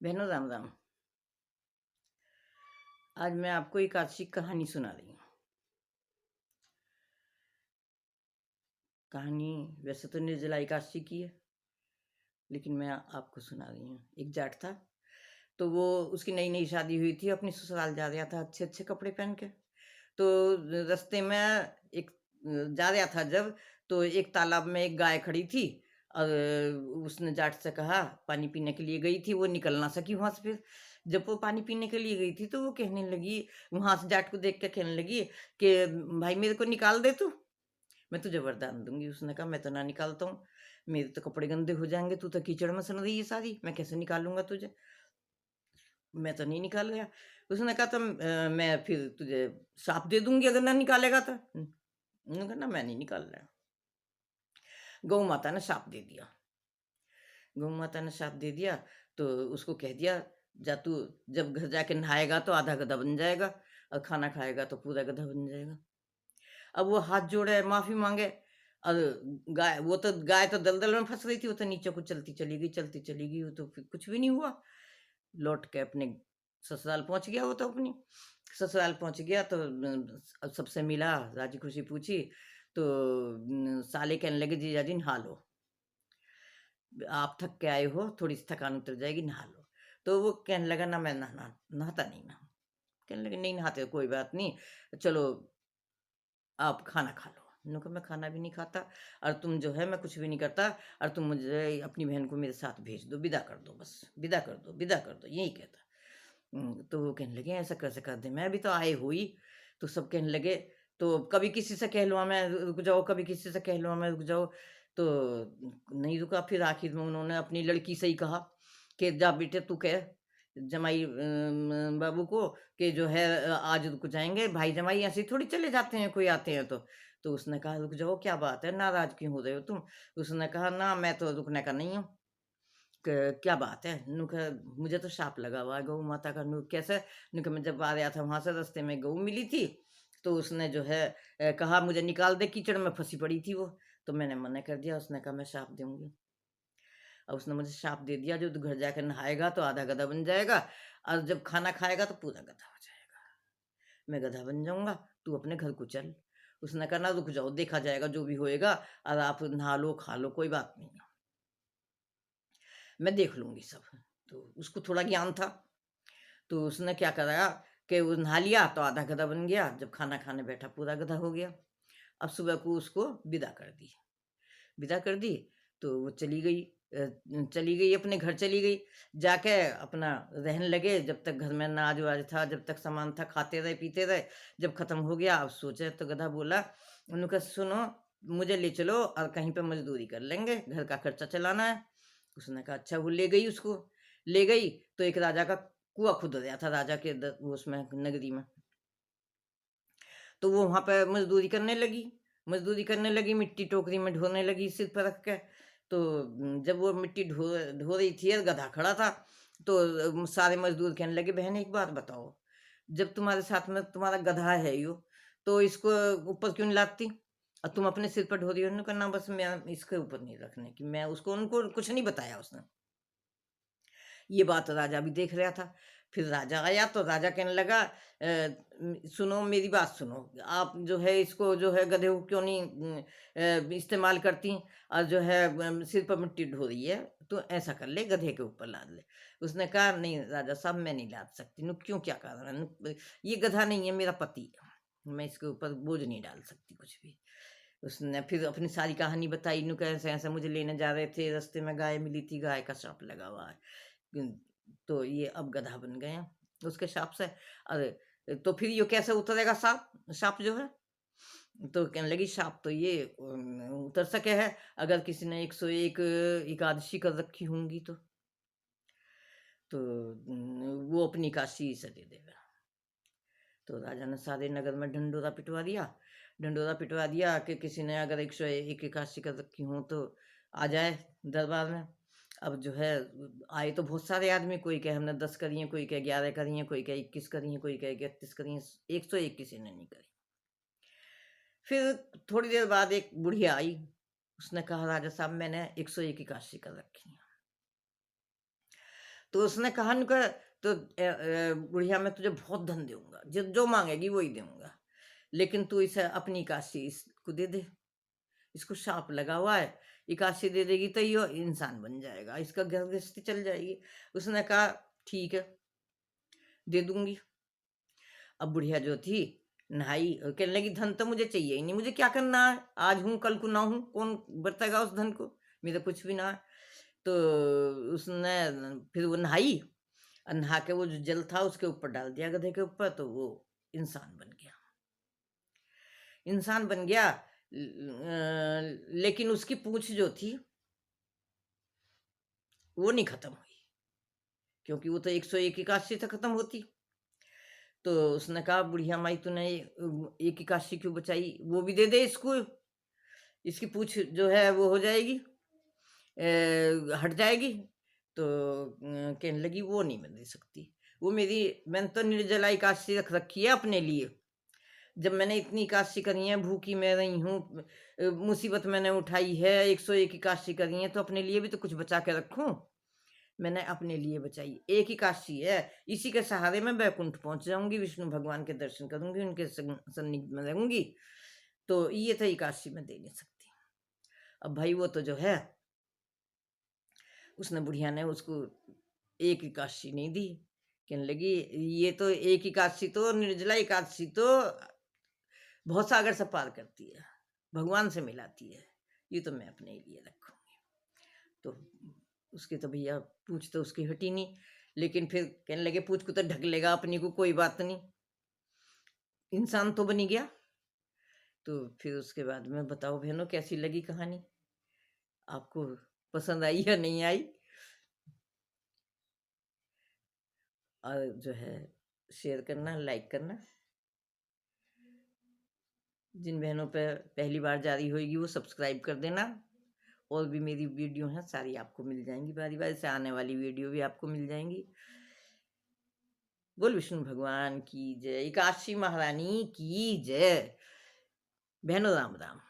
बहनों राम राम। आज मैं आपको एक आशिक कहानी सुना रही हूँ। कहानी वैसे तो निर्जला एकादशी की है, लेकिन मैं आपको सुना रही हूँ। एक जाट था, तो वो उसकी नई नई शादी हुई थी, अपनी ससुराल जा रहा था अच्छे अच्छे कपड़े पहन के। तो रास्ते में एक जा रहा था जब, तो एक तालाब में एक गाय खड़ी थी। और उसने जाट से कहा, पानी पीने के लिए गई थी, वो निकल ना सकी वहां से। फिर जब वो पानी पीने के लिए गई थी, तो वो कहने लगी, वहां से जाट को देख के कहने लगी कि भाई मेरे को निकाल दे तू, मैं तुझे वरदान दूंगी। उसने कहा, मैं तो ना निकालता हूँ, मेरे तो कपड़े गंदे हो जाएंगे, तू तो कीचड़ में सन रही है सारी, मैं कैसे निकालूंगा तुझे, मैं तो नहीं निकाल रहा। उसने कहा, तो मैं फिर तुझे साफ दे दूंगी अगर ना निकालेगा तो। उन्होंने कहा, ना मैं नहीं निकाल रहा। गौ माता ने साफ दे दिया। गौ माता ने साफ दे दिया, तो उसको कह दिया, जा तू जब घर जाके नहाएगा तो आधा गधा बन जाएगा, और खाना खाएगा तो पूरा गधा बन जाएगा। अब वो हाथ जोड़े माफी मांगे, और गाय तो दलदल में फंस रही थी, वो तो नीचे को चलती चली गई, चलती चली गई, वो तो फिर कुछ भी नहीं हुआ। लौट के अपने ससुराल पहुंच गया। वो तो अपनी ससुराल पहुंच गया, तो अब सबसे मिला, राजी खुशी पूछी, तो साले कहने लगे, जीजा जी नहा लो, आप थक के आए हो, थोड़ी सी थकान उतर जाएगी, नहा लो। तो वो कहने लगा, ना मैं नहाता नहीं ना। कहने लगे, नहीं नहाते हो, कोई बात नहीं, चलो आप खाना खा लो। मैंने कहा, मैं खाना भी नहीं खाता, और तुम जो है, मैं कुछ भी नहीं करता, और तुम मुझे अपनी बहन को मेरे साथ भेज दो, विदा कर दो, बस विदा कर दो, विदा कर दो, यही कहता। तो वो कहने लगे, ऐसा कैसे कर दे, मैं अभी तो आए हुई। तो सब कहने लगे, तो कभी किसी से कह लो मैं रुक जाओ, कभी किसी से कह लो मैं रुक जाओ। तो नहीं रुका। फिर आखिर में उन्होंने अपनी लड़की से ही कहा कि जा बेटे तू कह जमाई बाबू को कि जो है आज रुक जाएंगे, भाई जमाई ऐसे ही थोड़ी चले जाते हैं, कोई आते हैं तो उसने कहा, रुक जाओ, क्या बात है, नाराज क्यों हो रहे हो तुम। उसने कहा, ना मैं तो रुकने का नहीं हूँ। क्या बात है, नु कहा, मुझे तो शाप लगा हुआ है गौ माता का। नु कैसे। नु कहा, मैं जब आ रहा था वहां से, रास्ते में गऊ मिली थी, तो उसने जो है कहा मुझे निकाल दे, कीचड़ में फंसी पड़ी थी वो, तो मैंने मना कर दिया। उसने कहा, मैं शाप दूंगी। और उसने मुझे शाप दे दिया, जो तू घर जाकर नहाएगा तो आधा गधा बन जाएगा, और जब खाना खाएगा तो पूरा गधा हो जाएगा, मैं गधा बन जाऊंगा, तू अपने घर को चल। उसने कहा, ना रुक जाओ, देखा जाएगा जो भी होएगा, और आप नहा लो खा लो, कोई बात नहीं, मैं देख लूंगी सब। तो उसको थोड़ा ज्ञान था, तो उसने क्या करा कि वो नहा लिया तो आधा गधा बन गया, जब खाना खाने बैठा पूरा गधा हो गया। अब सुबह को उसको विदा कर दी। विदा कर दी, तो वो चली गई, चली गई अपने घर, चली गई। जाके अपना रहने लगे, जब तक घर में अनाज वाज था, जब तक सामान था, खाते रहे पीते रहे। जब खत्म हो गया, अब सोचे, तो गधा बोला, उन्होंने कहा, सुनो, मुझे ले चलो और कहीं पे मजदूरी कर लेंगे, घर का खर्चा चलाना है। उसने कहा, अच्छा। वो ले गई उसको, ले गई, तो एक राजा का कुआं खुद गया था, राजा के वो उसमें नगरी में। तो वो वहां पर मजदूरी करने लगी, मजदूरी करने लगी, मिट्टी टोकरी में ढोने लगी सिर पर रख के। तो जब वो मिट्टी ढो ढो रही थी और गधा खड़ा था, तो सारे मजदूर कहने लगे, बहन एक बात बताओ, जब तुम्हारे साथ में तुम्हारा गधा है यो, तो इसको ऊपर क्यों नहीं लाती, और तुम अपने सिर पर ढो रही हो। उन्होंने कहा, ना बस मैं इसके ऊपर नहीं रखने की, मैं उसको, उनको कुछ नहीं बताया उसने। ये बात राजा भी देख रहा था। फिर राजा आया, तो राजा कहने लगा, सुनो मेरी बात सुनो, आप जो है इसको जो है गधे को क्यों नहीं इस्तेमाल करती, और जो है सिर पर मिट्टी ढो रही है, तो ऐसा कर ले, गधे के ऊपर लाद ले। उसने कहा, नहीं राजा साहब, मैं नहीं लाद सकती। नु क्यों, क्या कारण है? ये गधा नहीं है, मेरा पति है, मैं इसके ऊपर बोझ नहीं डाल सकती कुछ भी। उसने फिर अपनी सारी कहानी बताई। नु कैसे ऐसे मुझे लेने जा रहे थे, रास्ते में गाय मिली थी, गाय का सांप लगा हुआ है, तो ये अब गधा बन गए हैं उसके शाप से। अरे तो फिर ये कैसे उतरेगा सांप, सांप जो है। तो कहने लगी, सांप तो ये उतर सके है अगर किसी ने 101 एकादशी कर रखी होंगी तो वो अपनी काशी से दे देगा। तो राजा ने सारे नगर में ढंडोरा पिटवा दिया, ढंडोरा पिटवा दिया कि किसी ने अगर 101 एकादशी कर रखी हो तो आ जाए दरबार में। अब जो है आए तो बहुत सारे आदमी, कोई कहे हमने 10 करी हैं, कोई कहे 11 करी हैं, कोई कहे 21 करी हैं, कोई कहे 31 करी हैं, 101 किसी ने नहीं करी। फिर थोड़ी देर बाद एक बुढ़िया आई, उसने कहा, राजा साहब मैंने 101 एकादशी कर रखी है। तो उसने कहा न क तो बुढ़िया मैं तुझे बहुत धन दूँगा, जो माँगेगी वही दूँगा। लेकिन तू इसे अपनी काशी इसको दे दे। इसको शाप लगा हुआ है, ये काशी दे देगी तो ये इंसान बन जाएगा, इसका घर गृहस्थी चल जाएगी। उसने कहा ठीक है, दे दूँगी। अब बुढ़िया जो थी नहाई और कहने लगी धन तो मुझे चाहिए ही नहीं, मुझे क्या करना है? आज हूँ कल को ना हूँ, कौन बरतेगा उस धन को? मेरा कुछ भी ना है। तो उसने फिर वो नहाई और नहा के वो जो जल था उसके ऊपर डाल दिया गधे के ऊपर, तो वो इंसान बन गया। इंसान बन गया लेकिन उसकी पूँछ जो थी वो नहीं खत्म हुई, क्योंकि वो तो 101 एकादशी से खत्म होती। तो उसने कहा बुढ़िया माई तूने एक एकादशी क्यों बचाई? वो भी दे दे इसको, इसकी पूँछ जो है वो हो जाएगी, हट जाएगी। तो कहने लगी वो नहीं मैं दे सकती, वो मैंने तो निर्जला एकादशी रख रखी है अपने लिए। जब मैंने इतनी एकादशी करी है, भूखी मैं रही हूँ, मुसीबत मैंने उठाई है, 101 एकादशी करी है, तो अपने लिए भी तो कुछ बचा के रखूँ। मैंने अपने लिए बचाई, एक ही काशी है, इसी के सहारे मैं बैकुंठ पहुँच जाऊँगी, विष्णु भगवान के दर्शन करूँगी, उनके सन्निध में रहूँगी। तो ये तो एकादशी मैं दे नहीं सकती। अब भाई वो तो जो है, उसने बुढ़िया ने उसको एक एकादशी नहीं दी। कहने लगी ये तो एक एकादशी तो निर्जला एकादशी तो बहुत सागर से पार करती है, भगवान से मिलाती है, ये तो मैं अपने लिए रखूँगी। तो उसके तो भैया पूँछ तो उसकी हटी नहीं, लेकिन फिर कहने लगे पूँछ को तो ढक लेगा अपनी को, कोई बात नहीं, इंसान तो बन ही गया। तो फिर उसके बाद में बताओ बहनों कैसी लगी कहानी? आपको पसंद आई या नहीं आई? और जो है शेयर करना, लाइक करना। जिन बहनों पे पहली बार जारी होएगी वो सब्सक्राइब कर देना। और भी मेरी वीडियो हैं सारी आपको मिल जाएँगी, बारी-बारी से आने वाली वीडियो भी आपको मिल जाएँगी। बोल विष्णु भगवान की जय, एकादशी महारानी की जय। बहनों राम राम।